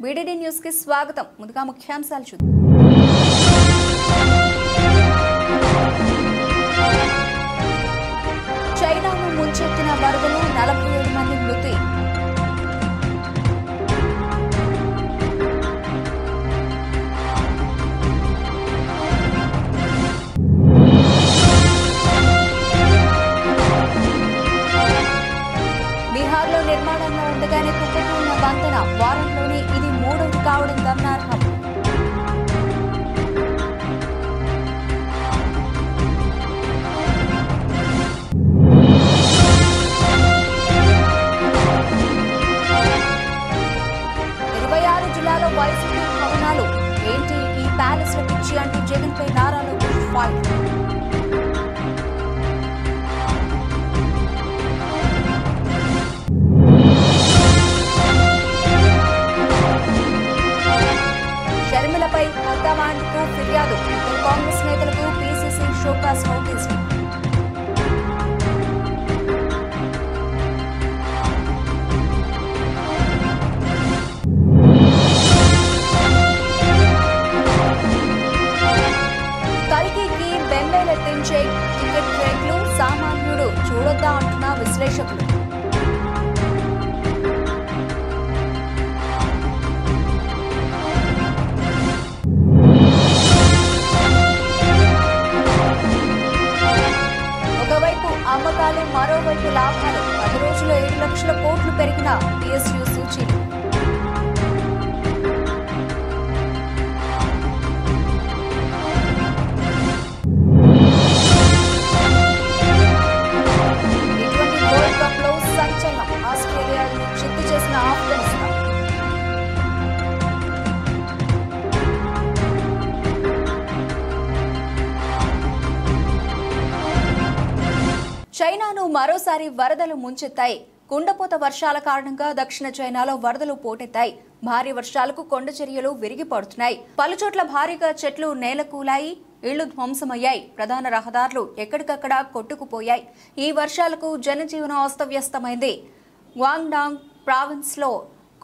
BDD news కి స్వాగతం. ముందుగా ముఖ్యాంశాలు చూద్దాం. చైనాను ముంచెత్తిన వరదలు 47 మంది మృతి. బీహార్లో నిర్మాణంలో ఉండగానే కుప్పకూలిన వంతెన వారంలోనే ఇది మూడవది కావడం గమనార్హం. జిల్లాలో వైసీపీ భవనాలు ఏంటి ఈ ప్యాలెస్ లో పిచ్చి అంటూ జగన్ పై నారా లోకేష్ ఫైట్. షర్మిలపై హైకమాండ్కు ఫిర్యాదు. కాంగ్రెస్ నేతలకు పీసీసీ షోకాస్ నోటీసులు. కల్కికి బెంబేలెత్తించే టికెట్ రేట్లు సామాన్యుడు చూడొద్దా అంటున్న విశ్లేషకులు. ఒకవైపు అమ్మకాలు, మరోవైపు లాభాలు. 10 రోజుల్లో 7 లక్షల కోట్లు పెరిగిన PSU సూచీలు. వరల్డ్ కప్ లో సంచలనం. ఆస్ట్రేలియాను చిత్తు చేసిన ఆఫ్ఘనిస్తాన్. చైనాను మరోసారి వరదలు ముంచెత్తాయి. కుండపోత వర్షాల కారణంగా దక్షిణ చైనాలో వరదలు పోటెత్తాయి. భారీ వర్షాలకు కొండ చర్యలు విరిగి పడుతున్నాయి. పలుచోట్ల భారీగా చెట్లు నేలకూలాయి, ఇళ్లు ధ్వంసమయ్యాయి. ప్రధాన రహదారులు ఎక్కడికక్కడ కొట్టుకుపోయాయి. ఈ వర్షాలకు జనజీవనం అస్తవ్యస్తమైంది. గ్వాంగ్డాంగ్ ప్రావిన్స్ లో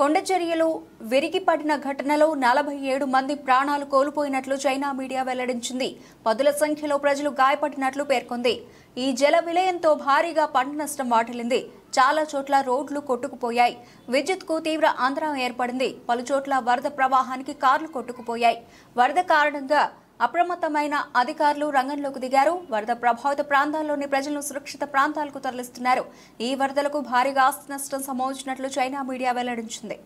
కొండ చర్యలు విరిగిపడిన ఘటనలో 47 మంది ప్రాణాలు కోల్పోయినట్లు చైనా మీడియా వెల్లడించింది. పదుల సంఖ్యలో ప్రజలు గాయపడినట్లు పేర్కొంది. ఈ జల విలయంతో భారీగా పంట నష్టం వాటిల్లింది. చాలా చోట్ల రోడ్లు కొట్టుకుపోయాయి. విద్యుత్కు తీవ్ర అంతరాయం ఏర్పడింది. పలుచోట్ల వరద ప్రవాహానికి కార్లు కొట్టుకుపోయాయి. వరద కారణంగా అప్రమత్తమైన అధికారులు రంగంలోకి దిగారు. వరద ప్రభావిత ప్రాంతాల్లోని ప్రజలను సురక్షిత ప్రాంతాలకు తరలిస్తున్నారు. ఈ వరదలకు భారీగా ఆస్తి నష్టం సంభవించినట్లు చైనా మీడియా వెల్లడించింది.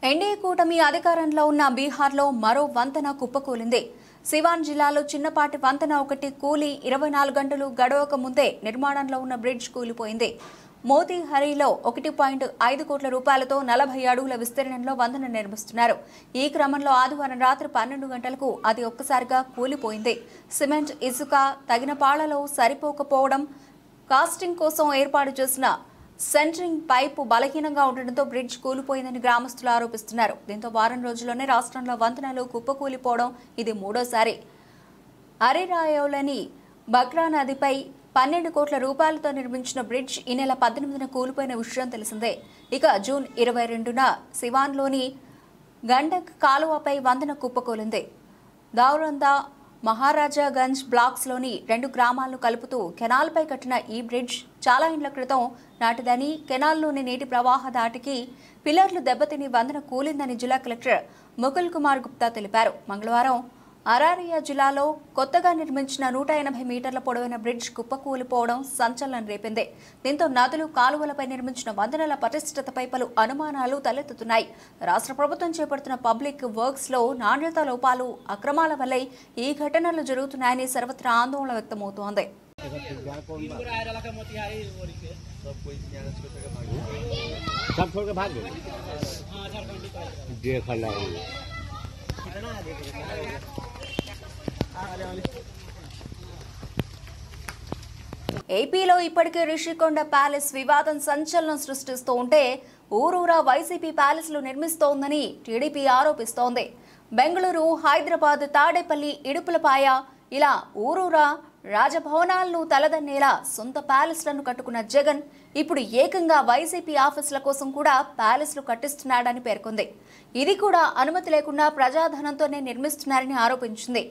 ఎన్డీఏ కూటమి అధికారంలో ఉన్న బీహార్లో మరో వంతెన కుప్పకూలింది. సివాన్ జిల్లాలో చిన్నపాటి వంతెన ఒకటి కూలి 24 గంటలు గడవక ముందే నిర్మాణంలో ఉన్న బ్రిడ్జ్ కూలిపోయింది. మోతీహరిలో 1.5 కోట్ల రూపాయలతో 40 అడుగుల విస్తీర్ణంలో వంతెన నిర్మిస్తున్నారు. ఈ క్రమంలో ఆదివారం రాత్రి 12 గంటలకు అది ఒక్కసారిగా కూలిపోయింది. సిమెంట్, ఇసుక తగిన పాళ్లలో సరిపోకపోవడం, కాస్టింగ్ కోసం ఏర్పాటు చేసిన సెంటరింగ్ పైపు బలహీనంగా ఉండడంతో బ్రిడ్జ్ కూలిపోయిందని గ్రామస్తులు ఆరోపిస్తున్నారు. దీంతో వారం రోజుల్లోనే రాష్ట్రంలో వంతెనలు కుప్పకూలిపోవడం ఇది మూడోసారి. అరిరాయోలని బగ్రా నదిపై 12 కోట్ల రూపాయలతో నిర్మించిన బ్రిడ్జ్ ఈ నెల 18న కూలిపోయిన విషయం తెలిసిందే. ఇక జూన్ 22న సివాన్లోని గండక్ కాలువపై వంతెన కుప్పకూలింది. దౌరందా మహారాజాగంజ్ బ్లాక్స్లోని 2 గ్రామాలను కలుపుతూ కెనాల్పై కట్టిన ఈ బ్రిడ్జ్ చాలా ఏళ్ల క్రితం నాటిదని, కెనాల్లోని నీటి ప్రవాహ దాటికి పిల్లర్లు దెబ్బతిని వంతెన కూలిందని జిల్లా కలెక్టర్ ముకుల్ కుమార్ గుప్తా తెలిపారు. మంగళవారం అరారియా జిల్లాలో కొత్తగా నిర్మించిన 180 మీటర్ల పొడవైన బ్రిడ్జ్ కుప్పకూలిపోవడం సంచలనం రేపింది. దీంతో నదులు, కాలువలపై నిర్మించిన వంతెనల పటిష్టతపై పలు అనుమానాలు తలెత్తుతున్నాయి. రాష్ట్ర ప్రభుత్వం చేపడుతున్న పబ్లిక్ వర్క్స్ లో నాణ్యత లోపాలు, అక్రమాల వల్లే ఈ ఘటనలు జరుగుతున్నాయని సర్వత్రా ఆందోళన వ్యక్తమవుతోంది. ఏపీలో ఇప్పటికే రిషికొండ ప్యాలెస్ వివాదం సంచలనం సృష్టిస్తూ ఉంటే ఊరూరా వైసీపీ ప్యాలెస్లు నిర్మిస్తోందని టీడీపీ ఆరోపిస్తోంది. బెంగళూరు, హైదరాబాద్, తాడేపల్లి, ఇడుపులపాయ ఇలా ఊరూరా రాజభవనాలను తలదన్నేలా సొంత ప్యాలెస్లను కట్టుకున్న జగన్ ఇప్పుడు ఏకంగా వైసీపీ ఆఫీసుల కోసం కూడా ప్యాలెస్లు కట్టిస్తున్నాడని పేర్కొంది. ఇది కూడా అనుమతి లేకుండా ప్రజాధనంతోనే నిర్మిస్తున్నారని ఆరోపించింది.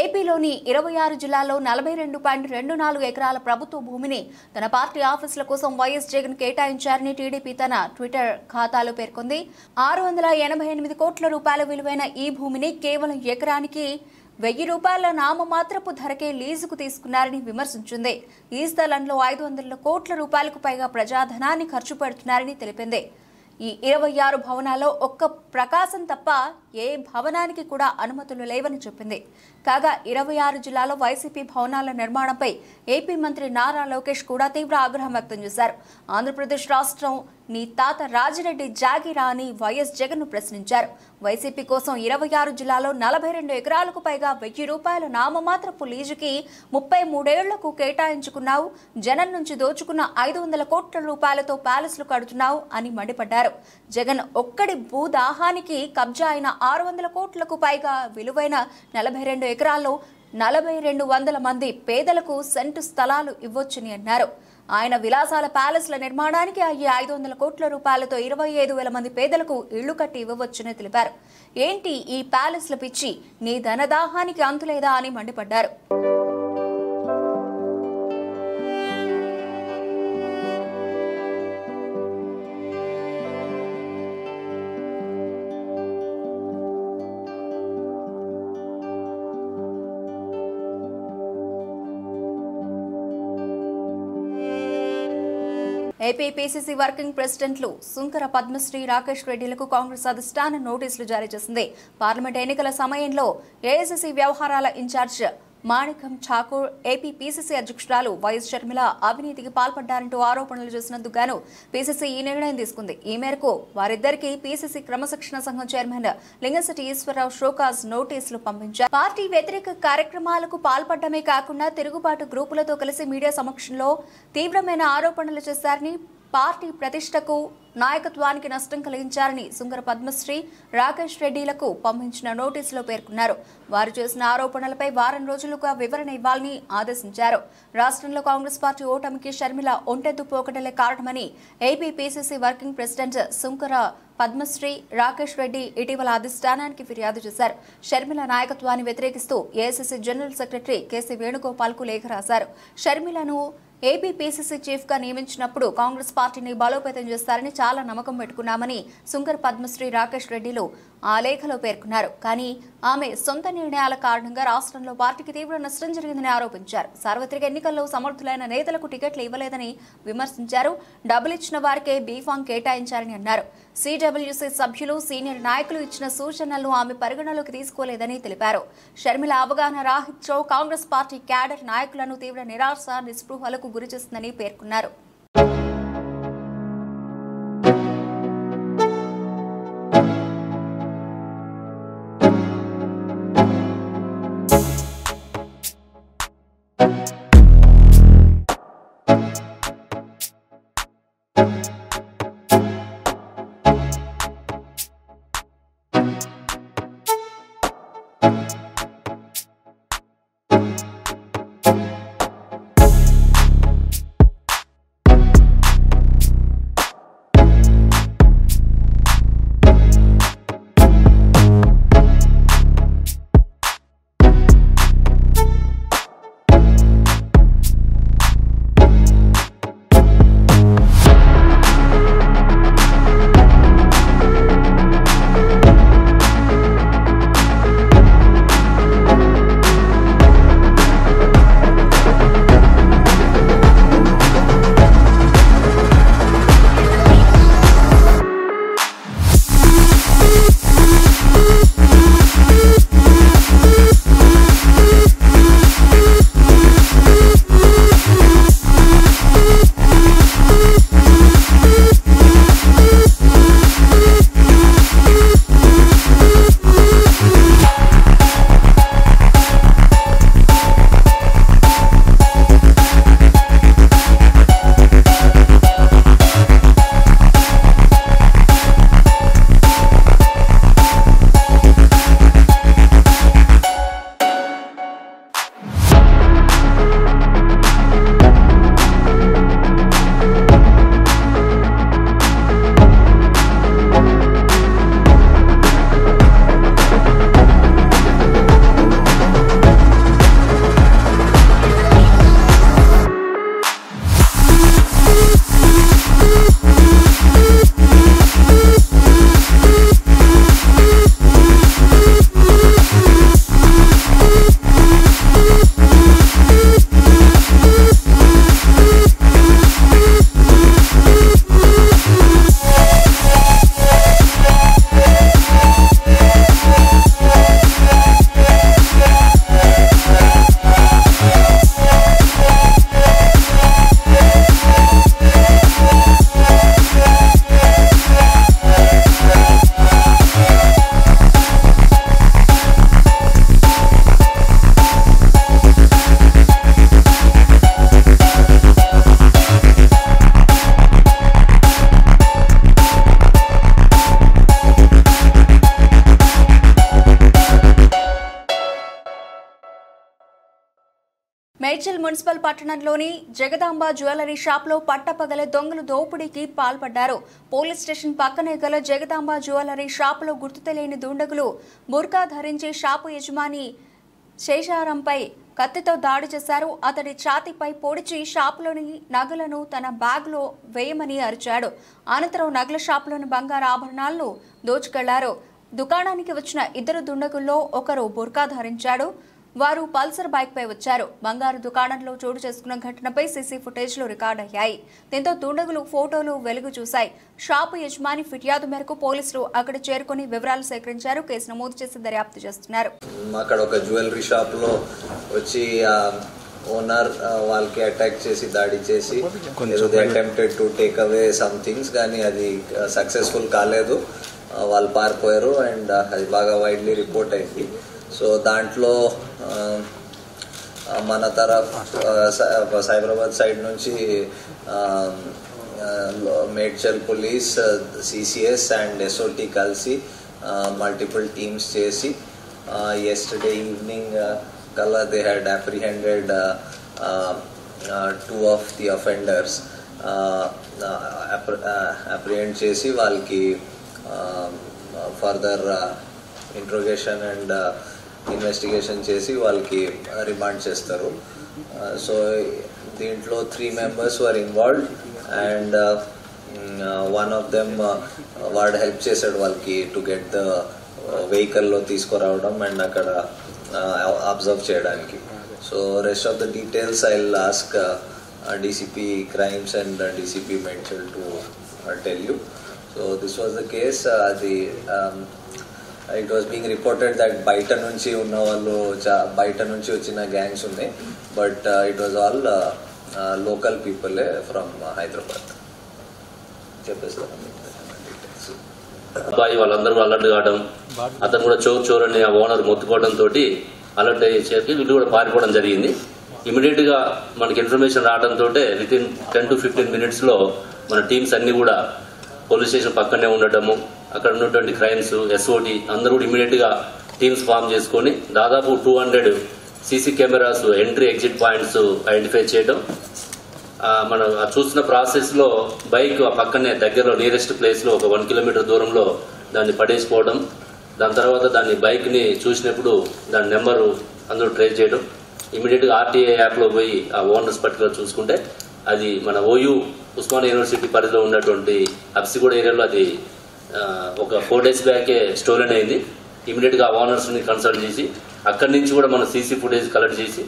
ఏపీలోని 26 జిల్లాల్లో 42.24 ఎకరాల ప్రభుత్వ భూమిని తన పార్టీ ఆఫీసుల కోసం వైఎస్ జగన్ కేటాయించారని టీడీపీ తన ట్విట్టర్ ఖాతాలో పేర్కొంది. 688 కోట్ల రూపాయల విలువైన ఈ భూమిని కేవలం ఎకరానికి 1000 రూపాయల నామమాత్రపు ధరకే లీజుకు తీసుకున్నారని విమర్శించింది. ఈ స్థలంలో 500 కోట్ల రూపాయలకు పైగా ప్రజాధనాన్ని ఖర్చు పెడుతున్నారని తెలిపింది. ఈ 26 భవనాల్లో ఒక్క ప్రకాశం తప్ప ఏ భవనానికి కూడా అనుమతులు లేవని చెప్పింది. కాగా 26 జిల్లాలో వైసీపీ భవనాల నిర్మాణంపై ఏపీ మంత్రి నారా లోకేష్ కూడా తీవ్ర ఆగ్రహం వ్యక్తం చేశారు. ఆంధ్రప్రదేశ్ రాష్ట్రం నీ తాత రాజిరెడ్డి జాగిరా అని వైఎస్ జగన్ ప్రశ్నించారు. వైసీపీ కోసం 26 జిల్లాలో 42 ఎకరాలకు పైగా 1000 రూపాయల నామమాత్రపు లీజుకి 33 ఏళ్లకు కేటాయించుకున్నావు. జనం నుంచి దోచుకున్న 500 కోట్ల రూపాయలతో ప్యాలెస్లు కడుతున్నావు అని మండిపడ్డారు. జగన్ ఒక్కడి భూదాహానికి కబ్జా అయిన 600 కోట్లకు పైగా విలువైన 42 ఎకరాల్లో 4200 మంది పేదలకు సెంటు స్థలాలు ఇవ్వొచ్చని అన్నారు. ఆయన విలాసాల ప్యాలెస్ల నిర్మాణానికి అయ్యే 500 కోట్ల రూపాయలతో 25,000 మంది పేదలకు ఇళ్లు కట్టి ఇవ్వవచ్చని తెలిపారు. ఏంటి ఈ ప్యాలెస్ల పిచ్చి, నీ ధనదాహానికి అంతులేదా అని మండిపడ్డారు. ఏపీ పీసీసీ వర్కింగ్ ప్రెసిడెంట్లు సుంకర పద్మశ్రీ, రాకేష్ రెడ్డిలకు కాంగ్రెస్ అధిష్టానం నోటీసులు జారీ చేసింది. పార్లమెంట్ ఎన్నికల సమయంలో ఏఐసీసీ వ్యవహారాల in charge Manickam Tagore, AP PCC అధ్యక్షురాలు వైఎస్ షర్మిల అవినీతికి పాల్పడ్డారంటూ ఆరోపణలు చేసినందుకు గాను పీసీసీ ఈ నిర్ణయం తీసుకుంది. ఈ మేరకు వారిద్దరికీ పీసీసీ క్రమశిక్షణ సంఘం చైర్మన్ లింగశెట్టి ఈశ్వరరావు షోకాజ్ నోటీసులు పంపించారు. పార్టీ వ్యతిరేక కార్యక్రమాలకు పాల్పడమే కాకుండా తిరుగుబాటు గ్రూపులతో కలిసి మీడియా సమక్షంలో తీవ్రమైన ఆరోపణలు చేశారని, పార్టీ ప్రతిష్టకు, నాయకత్వానికి నష్టం కలిగించారని సుంకర పద్మశ్రీ, రాకేష్ రెడ్డిలకు పంపించిన నోటీసులో పేర్కొన్నారు. వారు చేసిన ఆరోపణలపై వారం రోజులుగా వివరణ ఇవ్వాలని ఆదేశించారు. రాష్ట్రంలో కాంగ్రెస్ పార్టీ ఓటమికి షర్మిల ఒంటెద్దు పోకడలే కారణమని AP PCC working president Sunkara Padmasri, Rakesh Reddy ఇటీవల అధిష్టానానికి ఫిర్యాదు చేశారు. షర్మిల నాయకత్వాన్ని వ్యతిరేకిస్తూ ఏఐసీసీ జనరల్ సెక్రటరీ కేసీ వేణుగోపాల్కు లేఖ రాశారు. షర్మిలను ఏపీ పీసీసీ చీఫ్ గా నియమించినప్పుడు కాంగ్రెస్ పార్టీని బలోపేతం చేస్తారని చాలా నమ్మకం పెట్టుకున్నామని సుంకర పద్మశ్రీ, రాకేష్ రెడ్డిలు ఆ లేఖలో పేర్కొన్నారు. కానీ ఆమె సొంత నిర్ణయాల కారణంగా రాష్ట్రంలో పార్టీకి తీవ్ర నష్టం జరిగిందని ఆరోపించారు. సార్వత్రిక ఎన్నికల్లో సమర్థులైన నేతలకు టికెట్లు ఇవ్వలేదని విమర్శించారు. డబ్బులు ఇచ్చిన వారికే బీఫామ్ కేటాయించారని అన్నారు. సిడబ్ల్యూసీ సభ్యులు, సీనియర్ నాయకులు ఇచ్చిన సూచనలను ఆమె పరిగణలోకి తీసుకోలేదని తెలిపారు. షర్మిల అవగాహన రాహిత్యం కాంగ్రెస్ పార్టీ క్యాడర్ నాయకులను తీవ్ర నిరాశ, నిస్పృహలకు గురిచేస్తుందని పేర్కొన్నారు. మేడ్చల్ మున్సిపల్ పట్టణంలోని జగదాంబ జ్యువెలరీ షాప్లో పట్టపగలే దొంగలు దోపిడీకి పాల్పడ్డారు. పోలీస్ స్టేషన్ పక్కనే గల జగదాంబ జ్యువెలరీ షాపులో గుర్తు తెలియని దుండగులు బుర్కా ధరించి షాపు యజమాని శేషారంపై కత్తితో దాడి చేశారు. అతడి ఛాతీపై పొడిచి షాపులోని నగలను తన బ్యాగ్లో వేయమని అరిచాడు. అనంతరం నగల షాపులోని బంగారు ఆభరణాలను దోచుకెళ్లారు. దుకాణానికి వచ్చిన ఇద్దరు దుండగుల్లో ఒకరు బుర్కా ధరించాడు. వారు పల్సర్ బైక్ పై వచ్చారు. బంగారు దుకాణంలో చోటు చేసుకున్న ఘటనపై సీసీ ఫుటేజ్లు రికార్డ్ అయ్యాయి. దీంతో దుండగులు ఫోటోలు వెలుగు చూశాయి. షాపు యజమాని ఫిర్యాదు మేరకు పోలీసులు అక్కడ చేరుకుని వివరాలు సేకరించారు. కేసు నమోదు చేసి దర్యాప్తు చేస్తున్నారు. అక్కడ ఒక జ్యువెలరీ షాప్ లో వచ్చి ఓనర్ వాళ్ళకి అటాక్ చేసి దాడి చేసి attempted to take away some things, కానీ అది సక్సెస్ఫుల్ కాలేదు. వాళ్ళు పారిపోయారు అండ్ అది బాగా వైడ్లీ రిపోర్ట్ అయింది. సో దాంట్లో మన సైబరాబాద్ సైడ్ నుంచి Medchal police, CCS and SOT కలిసి మల్టిపుల్ టీమ్స్ చేసి yesterday evening kala they had apprehended two of the offenders. Apprehend chesi వాళ్ళకి further interrogation and ఇన్వెస్టిగేషన్ చేసి వాళ్ళకి రిమాండ్ చేస్తారు. సో దీంట్లో 3 members were involved and one of them వాడు help చేశాడు వాళ్ళకి టు గెట్ ద వెహికల్లో తీసుకురావడం అండ్ అక్కడ అబ్జర్వ్ చేయడానికి. So rest of the details I will ask DCP crimes and DCP Medchal to tell you. So this was the case. అది it was being reported that బయట నుంచి ఉన్న వాళ్ళు బయట నుంచి వచ్చిన గ్యాంగ్స్ ఉన్నాయి, but it was all local people from Hyderabad. చెప్పేస్తాను అబ్బాయి వాళ్ళందరూ అలర్ట్ కావడం, అతను కూడా చోర్ అని ఆ ఓనర్ మొత్తుకోవడం తోటి అలర్ట్ అయ్యేసరికి వీళ్ళు కూడా పారిపోవడం జరిగింది. ఇమీడియట్ గా మనకి ఇన్ఫర్మేషన్ రావడంతో వితిన్ 10 to 15 minutes లో మన టీమ్స్ అన్ని కూడా పోలీస్ స్టేషన్ పక్కనే ఉండటము, అక్కడ ఉన్నటువంటి క్రైమ్స్, ఎస్ఓటి అందరూ కూడా ఇమీడియట్ గా టీమ్స్ ఫామ్ చేసుకుని దాదాపు 200 CC cameras entry exit points identify చేయడం. మనం చూస్తున్న ప్రాసెస్ లో బైక్ ఆ పక్కనే దగ్గరలో నియరెస్ట్ ప్లేస్ లో ఒక 1 kilometer దూరంలో దాన్ని పడేసిపోవడం, దాని తర్వాత దాన్ని బైక్ ని చూసినప్పుడు దాని నెంబరు అందరూ ట్రేస్ చేయడం, ఇమీడియట్ గా ఆర్టీఏ యాప్ లో పోయి ఆ ఓనర్స్ పర్టికులర్ చూసుకుంటే అది మన ఓయూ ఉస్మానియా యూనివర్సిటీ పరిధిలో ఉన్నటువంటి అప్సిగూడ ఏరియాలో అది ఒక 4 days బ్యాకే స్టోలెన్ అయింది. ఇమీడియట్ గా ఓనర్స్ ని కన్సల్ట్ చేసి అక్కడి నుంచి కూడా మనం సీసీ ఫుటేజ్ కలెక్ట్ చేసి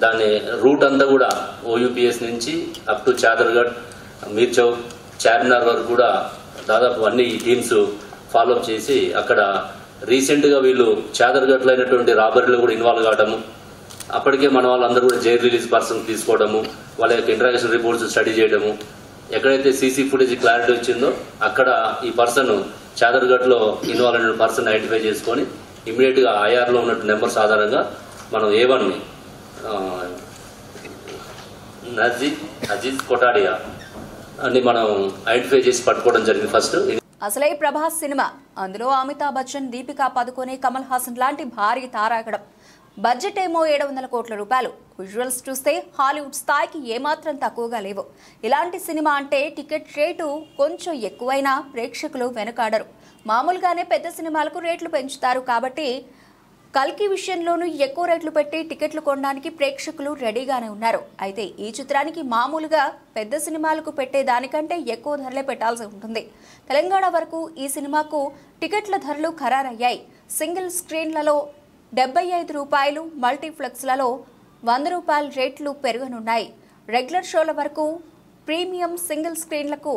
దాని రూట్ అంతా కూడా ఓయూపీఎస్ నుంచి అప్ టు చాదర్గఢ్, మీర్ చౌక్, చార్మినార్ వరకు కూడా దాదాపు అన్ని టీమ్స్ ఫాలోఅప్ చేసి అక్కడ రీసెంట్ గా వీళ్ళు చాదర్గఢ్ లో అయినటువంటి రాబరీలో కూడా ఇన్వాల్వ్ కావడము, అప్పటికే మన వాళ్ళందరూ కూడా జైల్ రిలీజ్ పర్సన్ తీసుకోవడము, వాళ్ళ యొక్క ఇంటరాక్షన్ రిపోర్ట్స్ స్టడీ చేయడము, ఎక్కడైతే సీసీ ఫుటేజ్ క్లారిటీ వచ్చిందో అక్కడ ఈ పర్సన్ చాదర్గఢ్ లో ఇన్వాల్వ్ అయిన పర్సన్ ఐడెంటిఫై చేసుకొని ఇమీడియట్ గా ఐఆర్ లో ఉన్న నెంబర్స్ ఆధారంగా మనం A1 ని అజీజ్ కొటాడియా అని మనం ఐడెంటిఫై చేసి పట్టుకోవడం జరిగింది. ఫస్ట్ అసలే ప్రభాస్ సినిమా, అందులో అమితాబ్ బచ్చన్, దీపికా పదుకొనే, కమల్ హాసన్ లాంటి భారీ తారాగడం. బడ్జెట్ ఏమో 700 కోట్ల రూపాయలు. విజువల్స్ చూస్తే హాలీవుడ్ స్థాయికి ఏమాత్రం తక్కువగా లేవు. ఇలాంటి సినిమా అంటే టికెట్ రేటు కొంచెం ఎక్కువైనా ప్రేక్షకులు వెనకాడరు. మామూలుగానే పెద్ద సినిమాలకు రేట్లు పెంచుతారు కాబట్టి కల్కి విషయంలోనూ ఎక్కువ రేట్లు పెట్టి టికెట్లు కొనడానికి ప్రేక్షకులు రెడీగానే ఉన్నారు. అయితే ఈ చిత్రానికి మామూలుగా పెద్ద సినిమాలకు పెట్టే దానికంటే ఎక్కువ ధరలే పెట్టాల్సి ఉంటుంది. తెలంగాణ వరకు ఈ సినిమాకు టికెట్ల ధరలు ఖరారయ్యాయి. సింగిల్ స్క్రీన్లలో 75 రూపాయలు, మల్టీప్లెక్స్లలో 100 రూపాయల రేట్లు పెరగనున్నాయి. రెగ్యులర్ షోల వరకు ప్రీమియం సింగిల్ స్క్రీన్లకు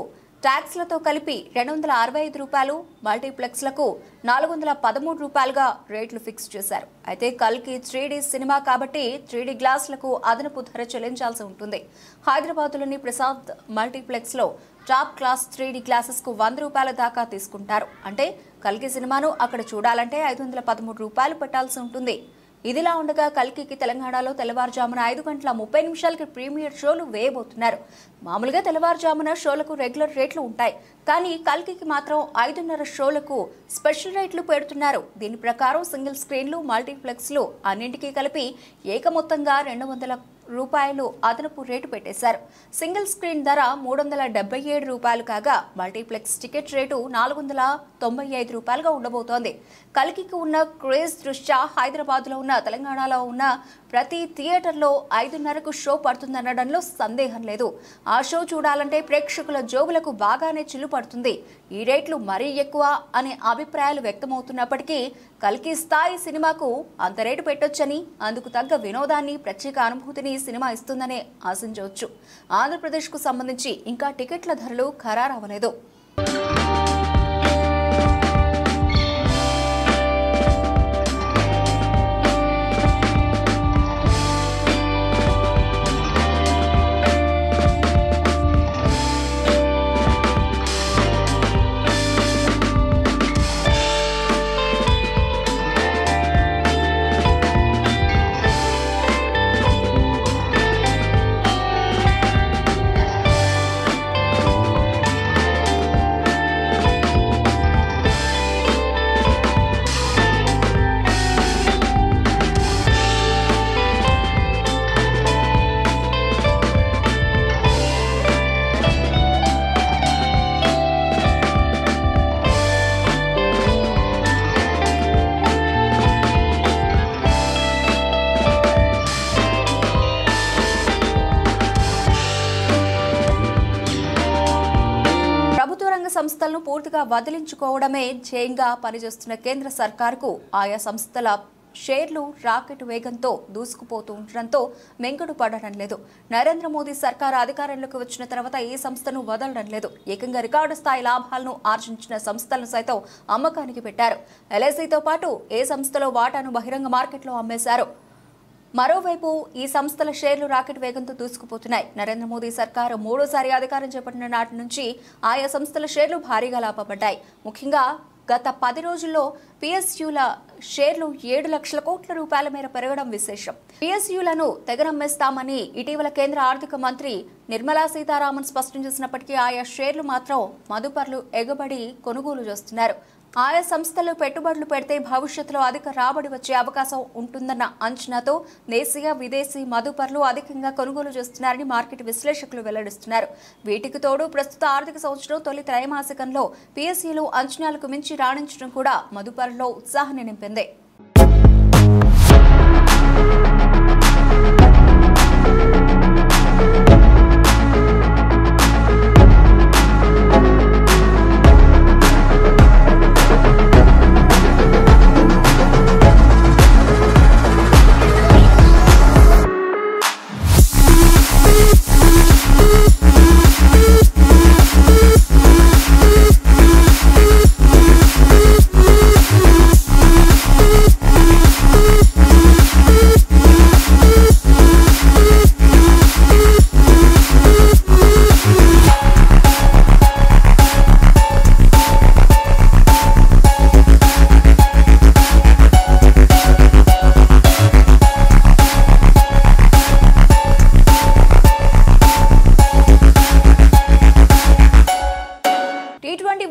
ట్యాక్స్లతో కలిపి 265 రూపాయలు, మల్టీప్లెక్స్లకు 413 రూపాయలుగా రేట్లు ఫిక్స్ చేశారు. అయితే కల్కి 3D సినిమా కాబట్టి 3D గ్లాసులకు అదనపు ధర చెల్లించాల్సి ఉంటుంది. హైదరాబాద్లోని ప్రసాద్ మల్టీప్లెక్స్లో టాప్ క్లాస్ 3D గ్లాసెస్ కు 100 రూపాయల దాకా తీసుకుంటారు. అంటే కల్కి సినిమాను అక్కడ చూడాలంటే 513 రూపాయలు పెట్టాల్సి ఉంటుంది. ఇదిలా ఉండగా కల్కికి తెలంగాణలో తెల్లవారుజామున 5:30 ప్రీమియర్ షోలు వేయబోతున్నారు. మామూలుగా తెల్లవారుజామున షోలకు రెగ్యులర్ రేట్లు ఉంటాయి, కానీ కల్కికి మాత్రం 5:30 షోలకు స్పెషల్ రేట్లు పెడుతున్నారు. దీని ప్రకారం సింగిల్ స్క్రీన్లు, మల్టీప్లెక్స్లు అన్నింటికీ కలిపి ఏకమొత్తంగా రూపాయలు అదనపు రేటు పెట్టేశారు. సింగిల్ స్క్రీన్ ధర 377 రూపాయలు కాగా మల్టీప్లెక్స్ టికెట్ రేటు 495 రూపాయలుగా ఉండబోతోంది. కల్కికి ఉన్న క్రేజ్ దృష్ట్యా హైదరాబాద్లో ఉన్న తెలంగాణలో ఉన్న ప్రతి థియేటర్లో 5:30కు షో పడుతుందనడంలో సందేహం లేదు. ఆ షో చూడాలంటే ప్రేక్షకుల జోబులకు బాగానే చిల్లు పడుతుంది. ఈ రేట్లు మరీ ఎక్కువ అనే అభిప్రాయాలు వ్యక్తమవుతున్నప్పటికీ కల్కి స్థాయి సినిమాకు అంత రేటు పెట్టొచ్చని, అందుకు తగ్గ వినోదాన్ని, ప్రత్యేక అనుభూతిని సినిమా ఇస్తుందనే ఆశించవచ్చు. ఆంధ్రప్రదేశ్కు సంబంధించి ఇంకా టికెట్ల ధరలు ఖరారవ్వలేదు. సంస్థలను పూర్తిగా వదిలించుకోవడమే ధ్యేయంగా పనిచేస్తున్న కేంద్ర సర్కారుకు ఆయా సంస్థల షేర్లు రాకెట్ వేగంతో దూసుకుపోతూ ఉండడంతో మెంగుడు పడడం లేదు. నరేంద్ర మోదీ సర్కారు అధికారంలోకి వచ్చిన తర్వాత ఈ సంస్థను వదలడం లేదు. ఏకంగా రికార్డు స్థాయి లాభాలను ఆర్జించిన సంస్థలను సైతం అమ్మకానికి పెట్టారు. ఎల్ఐసితో పాటు ఏ సంస్థలో వాటాను బహిరంగ మార్కెట్లో అమ్మేశారు. మరోవైపు ఈ సంస్థల షేర్లు రాకెట్ వేగంతో దూసుకుపోతున్నాయి. నరేంద్ర మోదీ సర్కారు మూడోసారి అధికారం చేపట్టిన నాటి నుంచి ఆయా సంస్థల షేర్లు భారీగా లాభపడ్డాయి. ముఖ్యంగా గత 10 రోజుల్లో పిఎస్యుల షేర్లు 7 లక్షల కోట్ల రూపాయల మేర పెరగడం విశేషం. పిఎస్యులను తెగనమ్మేస్తామని ఇటీవల కేంద్ర ఆర్థిక మంత్రి నిర్మలా సీతారామన్ స్పష్టం చేసినప్పటికీ ఆయా షేర్లు మాత్రం మదుపర్లు ఎగబడి కొనుగోలు చేస్తున్నారు. ఆయా సంస్థలు పెట్టుబడులు పెడితే భవిష్యత్తులో అధిక రాబడి వచ్చే అవకాశం ఉంటుందన్న అంచనాతో దేశీయ, విదేశీ మదుపర్లు అధికంగా కొనుగోలు చేస్తున్నారని మార్కెట్ విశ్లేషకులు వెల్లడిస్తున్నారు. వీటికి తోడు ప్రస్తుత ఆర్థిక సంవత్సరం తొలి త్రైమాసికంలో పిఎస్ఈలు అంచనాలకు మించి రాణించడం కూడా మదుపర్లలో ఉత్సాహాన్ని నింపింది.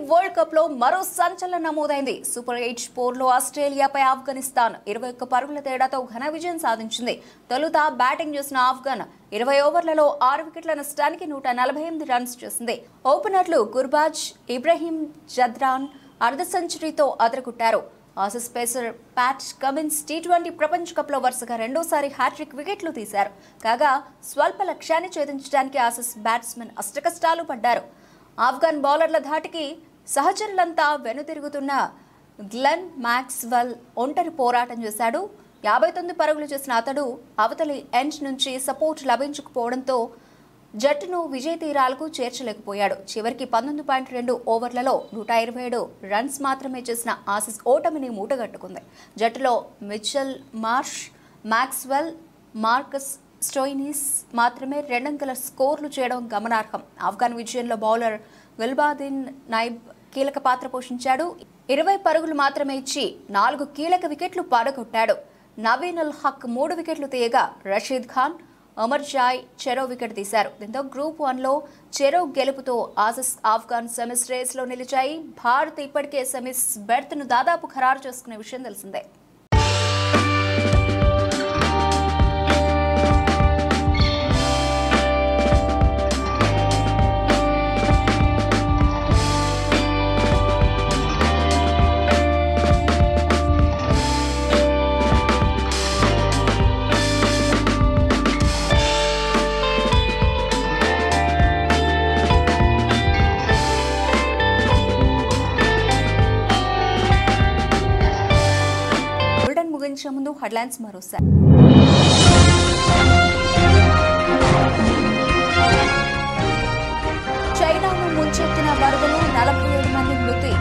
వరల్డ్ కప్ లో మరో సంచలనం నమోదైంది. సూపర్ 8 పోర్లో ఆస్ట్రేలియాపై ఆఫ్ఘనిస్తాన్ 21 పరుగుల తేడాతో ఘన విజయం సాధించింది. తొలుత బ్యాటింగ్ చేసిన ఆఫ్ఘన్ 20 ఓవర్లలో 6 వికెట్ల నష్టానికి 148 రన్స్ చేసింది. ఓపెనర్లు గుర్బాజ్, ఇబ్రహీం జద్రాన్ అర్ధ సెంచరీతో అదరగొట్టారు. ఆసీస్ పేసర్ ప్యాట్ కమిన్స్ టీ20 ప్రపంచ కప్లో వరుసగా రెండోసారి హ్యాట్రిక్ వికెట్లు తీశారు. కాగా స్వల్ప లక్ష్యాన్ని ఛేదించడానికి ఆసీస్ బ్యాట్స్మెన్ అష్టకష్టాలు పడ్డారు. ఆఫ్ఘన్ బౌలర్ల ధాటికి సహచరులంతా వెనుతిరుగుతున్న గ్లెన్ మ్యాక్స్వెల్ ఒంటరి పోరాటం చేశాడు. 59 పరుగులు చేసిన అతడు అవతలి ఎండ్ నుంచి సపోర్ట్ లభించకపోవడంతో జట్టును విజయ తీరాలకు చేర్చలేకపోయాడు. చివరికి 19.2 ఓవర్లలో 127 రన్స్ మాత్రమే చేసిన ఆసీస్ ఓటమిని మూటగట్టుకుంది. జట్టులో Mitchell Marsh, Maxwell, Marcus Stoinis మాత్రమే 2 అంకెల స్కోర్లు చేయడం గమనార్హం. ఆఫ్ఘన్ విజయంలో బౌలర్ విల్బాదిన్ నైబ్ కీలక పాత్ర పోషించాడు. 20 పరుగులు మాత్రమే ఇచ్చి 4 కీలక వికెట్లు పడగొట్టాడు. నవీన్ ఉల్ హక్ 3 వికెట్లు తీయగా రషీద్ ఖాన్, అమర్ జాయ్ చెరో వికెట్ తీశారు. దీంతో గ్రూప్ 1లో చెరో గెలుపుతో ఆసీస్ ఆఫ్ఘన్ సెమీస్ రేస్లో నిలిచాయి. భారత్ ఇప్పటికే సెమీస్ బెర్త్ను దాదాపు ఖరారు చేసుకునే విషయం తెలిసిందే. ముగించే ముందు హెడ్లైన్స్ మరోసారి. చైనాను ముంచెత్తిన వరదలు 47 మంది మృతి.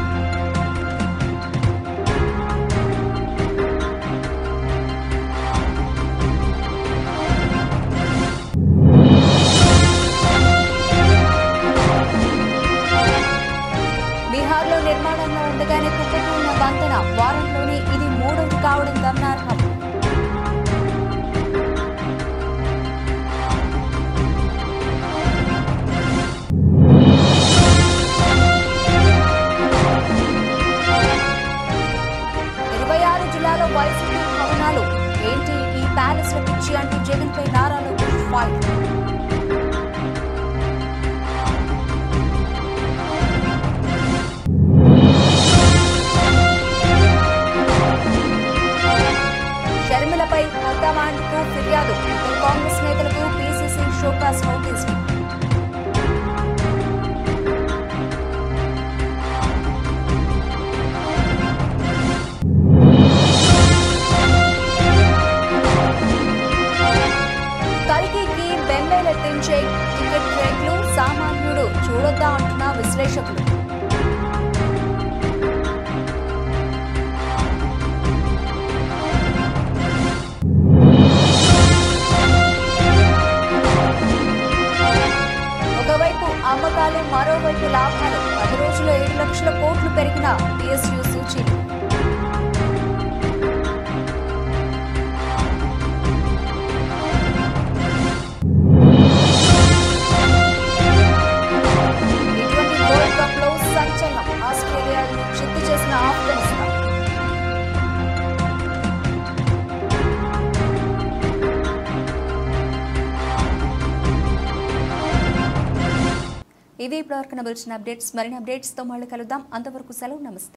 బీహార్లో నిర్మాణంలో ఉండగానే కుప్పకూలిన వంతెన వారంలోనే ఇది 3వది కావడం గమనార్హం. జిల్లాలో వైసీపీ భవనాలు ఏంటి ఈ ప్యాలెస్ల పిచ్చి అంటూ జగన్పై నారా లోకేష్ ఫైర్. షర్మిలపై హైకమాండ్కు ఫిర్యాదు. కాంగ్రెస్ నేతలకు పీసీసీ షోకాస్ నోటీసులు. కల్కికి బెంబేలెత్తించే టికెట్ రేట్లు సామాన్యుడు చూడొద్దా అంటున్న విశ్లేషకులు. ఒకవైపు అమ్మకాలు, మరోవైపు లాభాలు. 10 రోజుల్లో 7 లక్షల కోట్లు పెరిగిన PSU సూచీలు. ఆస్ట్రేలియాను చిత్తు చేసిన ఆఫ్ఘనిస్తాన్. ఇవి ఇప్పటివరకు కనబడిన అప్డేట్స్. మరిన్ని అప్డేట్స్తో మళ్ళీ కలుద్దాం. అంతవరకు సెలవు. నమస్తే.